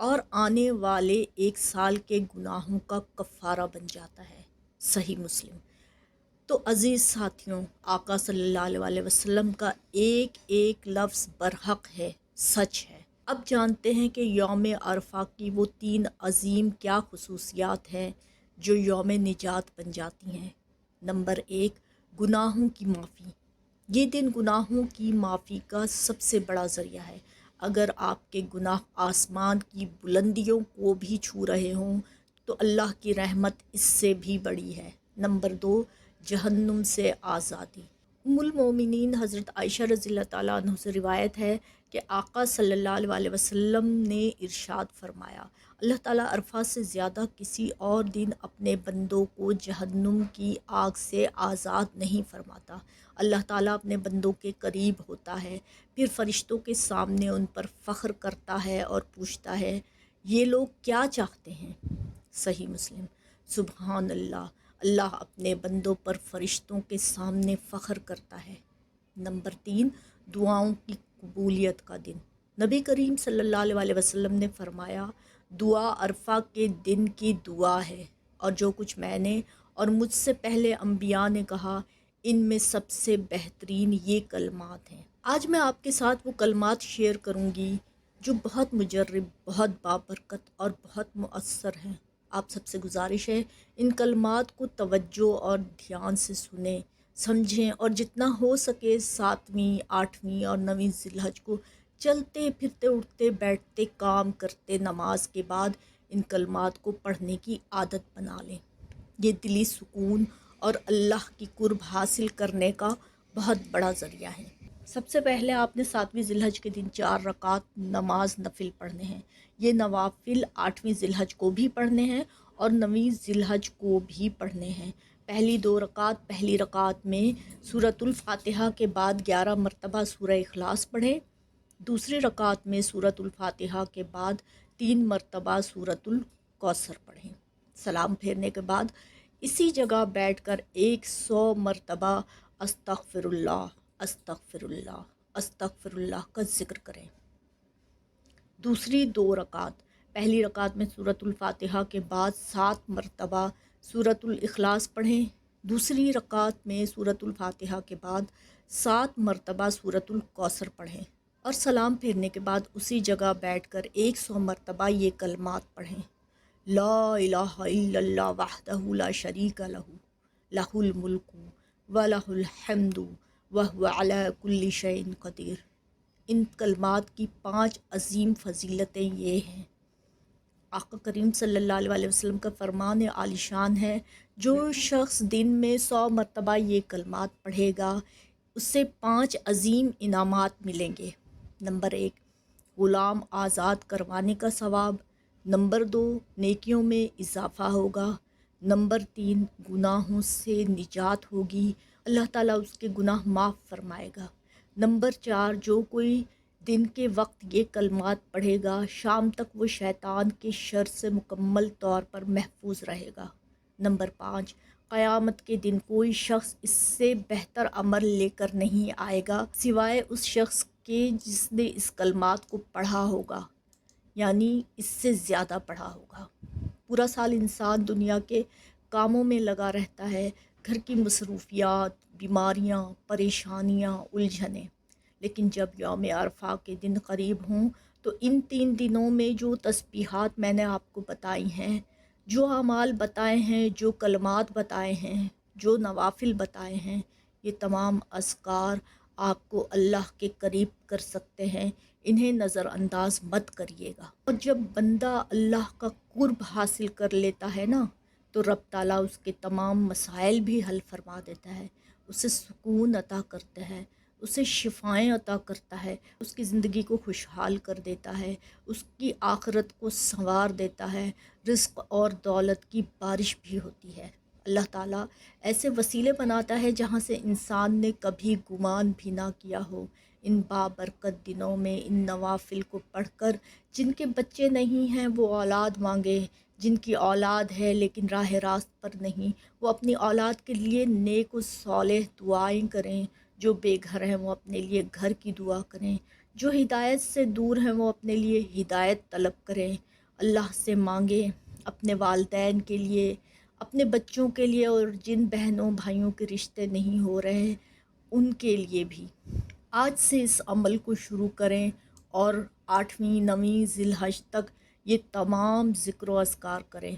اور آنے والے 1 سال کے گناہوں کا کفارہ بن جاتا ہے۔ صحیح مسلم۔ تو عزیز ساتھیوں، آقا صلی اللہ علیہ وسلم کا ایک ایک لفظ برحق ہے، سچ ہے۔ اب جانتے ہیں کہ یوم عرفہ کی وہ 3 عظیم کیا خصوصیات ہیں جو یوم نجات بن جاتی ہیں۔ نمبر 1، گناہوں کی معافی۔ یہ دن گناہوں کی معافی کا سب سے بڑا ذریعہ ہے۔ اگر آپ کے گناہ آسمان کی بلندیوں کو بھی چھو رہے ہوں تو اللہ کی رحمت اس سے بھی بڑی ہے۔ نمبر 2، جہنم سے آزادی۔ ام المومنین حضرت عائشہ رضی اللہ تعالیٰ عنہ سے روایت ہے کہ آقا صلی اللہ علیہ وسلم نے ارشاد فرمایا، اللہ تعالیٰ عرفہ سے زیادہ کسی اور دن اپنے بندوں کو جہنم کی آگ سے آزاد نہیں فرماتا۔ اللہ تعالیٰ اپنے بندوں کے قریب ہوتا ہے، پھر فرشتوں کے سامنے ان پر فخر کرتا ہے اور پوچھتا ہے، یہ لوگ کیا چاہتے ہیں؟ صحیح مسلم۔ سبحان اللہ، اللہ اپنے بندوں پر فرشتوں کے سامنے فخر کرتا ہے۔ نمبر 3، دعاؤں کی قبولیت کا دن۔ نبی کریم صلی اللہ علیہ وسلم نے فرمایا، دعا عرفہ کے دن کی دعا ہے، اور جو کچھ میں نے اور مجھ سے پہلے انبیاء نے کہا، ان میں سب سے بہترین یہ کلمات ہیں۔ آج میں آپ کے ساتھ وہ کلمات شیئر کروں گی جو بہت مجرب، بہت بابرکت اور بہت مؤثر ہیں۔ آپ سب سے گزارش ہے ان کلمات کو توجہ اور دھیان سے سنیں، سمجھیں، اور جتنا ہو سکے 7ویں، 8ویں اور 9ویں ذی الحج کو چلتے پھرتے، اٹھتے بیٹھتے، کام کرتے، نماز کے بعد ان کلمات کو پڑھنے کی عادت بنا لیں۔ یہ دلی سکون اور اللہ کی قرب حاصل کرنے کا بہت بڑا ذریعہ ہے۔ سب سے پہلے آپ نے 7ویں ذی الحج کے دن 4 رکعت نماز نفل پڑھنے ہیں۔ یہ نوافل 8ویں ذی الحج کو بھی پڑھنے ہیں اور 9ویں ذی الحج کو بھی پڑھنے ہیں۔ پہلی 2 رکعت، پہلی رکعت میں سورۃ الفاتحہ کے بعد 11 مرتبہ سورہ اخلاص پڑھیں۔ دوسری رکعت میں سورۃ الفاتحہ کے بعد 3 مرتبہ سورۃ الکوثر پڑھیں۔ سلام پھیرنے کے بعد اسی جگہ بیٹھ کر 100 مرتبہ استغفر اللہ، استغفر اللہ، استغفر اللہ کا ذکر کریں۔ دوسری 2 رکعت، پہلی رکعت میں سورۃ الفاتحہ کے بعد 7 مرتبہ سورۃ الاخلاص پڑھیں۔ دوسری رکعت میں سورۃ الفاتحہ کے بعد 7 مرتبہ سورۃ الکوثر پڑھیں، اور سلام پھیرنے کے بعد اسی جگہ بیٹھ کر 100 مرتبہ یہ کلمات پڑھیں۔ لا الہ الا اللہ وحدہ لا شریک لہ، لہ الملک ولہ الحمد وہو علی کل شیء قدیر۔ ان کلمات کی 5 عظیم فضیلتیں یہ ہیں۔ آقا کریم صلی اللہ علیہ وسلم کا فرمان عالی شان ہے، جو شخص دن میں 100 مرتبہ یہ کلمات پڑھے گا اسے 5 عظیم انعامات ملیں گے۔ نمبر 1، غلام آزاد کروانے کا ثواب۔ نمبر 2، نیکیوں میں اضافہ ہوگا۔ نمبر 3، گناہوں سے نجات ہوگی، اللہ تعالیٰ اس کے گناہ معاف فرمائے گا۔ نمبر 4، جو کوئی دن کے وقت یہ کلمات پڑھے گا شام تک وہ شیطان کے شر سے مکمل طور پر محفوظ رہے گا۔ نمبر 5، قیامت کے دن کوئی شخص اس سے بہتر عمل لے کر نہیں آئے گا سوائے اس شخص کے جس نے اس کلمات کو پڑھا ہوگا، یعنی اس سے زیادہ پڑھا ہوگا۔ پورا سال انسان دنیا کے کاموں میں لگا رہتا ہے، گھر کی مصروفیات، بیماریاں، پریشانیاں، الجھنیں، لیکن جب یوم عرفہ کے دن قریب ہوں تو ان 3 دنوں میں جو تسبیحات میں نے آپ کو بتائی ہیں، جو اعمال بتائے ہیں، جو کلمات بتائے ہیں، جو نوافل بتائے ہیں، یہ تمام اذکار آپ کو اللہ کے قریب کر سکتے ہیں، انہیں نظر انداز مت کریے گا۔ اور جب بندہ اللہ کا قرب حاصل کر لیتا ہے نا، تو رب تعالیٰ اس کے تمام مسائل بھی حل فرما دیتا ہے، اسے سکون عطا کرتا ہے، اسے شفائیں عطا کرتا ہے، اس کی زندگی کو خوشحال کر دیتا ہے، اس کی آخرت کو سنوار دیتا ہے، رزق اور دولت کی بارش بھی ہوتی ہے۔ اللہ تعالیٰ ایسے وسیلے بناتا ہے جہاں سے انسان نے کبھی گمان بھی نہ کیا ہو۔ ان بابرکت دنوں میں ان نوافل کو پڑھ کر جن کے بچے نہیں ہیں وہ اولاد مانگے، جن کی اولاد ہے لیکن راہ راست پر نہیں، وہ اپنی اولاد کے لیے نیک و صالح دعائیں کریں، جو بے گھر ہیں وہ اپنے لیے گھر کی دعا کریں، جو ہدایت سے دور ہیں وہ اپنے لیے ہدایت طلب کریں، اللہ سے مانگیں، اپنے والدین کے لیے، اپنے بچوں کے لیے، اور جن بہنوں بھائیوں کے رشتے نہیں ہو رہے ان کے لیے بھی آج سے اس عمل کو شروع کریں، اور 8ویں 9ویں ذی الحج تک یہ تمام ذکر و اذکار کریں۔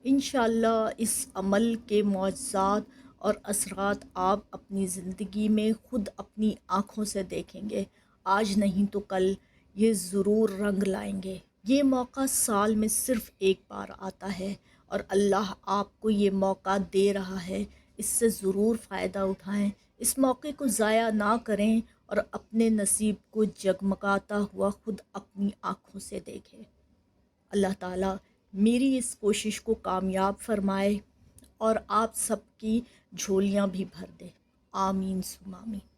انشاءاللہ اس عمل کے معجزات اور اثرات آپ اپنی زندگی میں خود اپنی آنکھوں سے دیکھیں گے، آج نہیں تو کل یہ ضرور رنگ لائیں گے۔ یہ موقع سال میں صرف ایک بار آتا ہے اور اللہ آپ کو یہ موقع دے رہا ہے، اس سے ضرور فائدہ اٹھائیں، اس موقع کو ضائع نہ کریں اور اپنے نصیب کو جگمگاتا ہوا خود اپنی آنکھوں سے دیکھیں۔ اللہ تعالیٰ میری اس کوشش کو کامیاب فرمائے اور آپ سب کی جھولیاں بھی بھر دے، آمین ثم آمین۔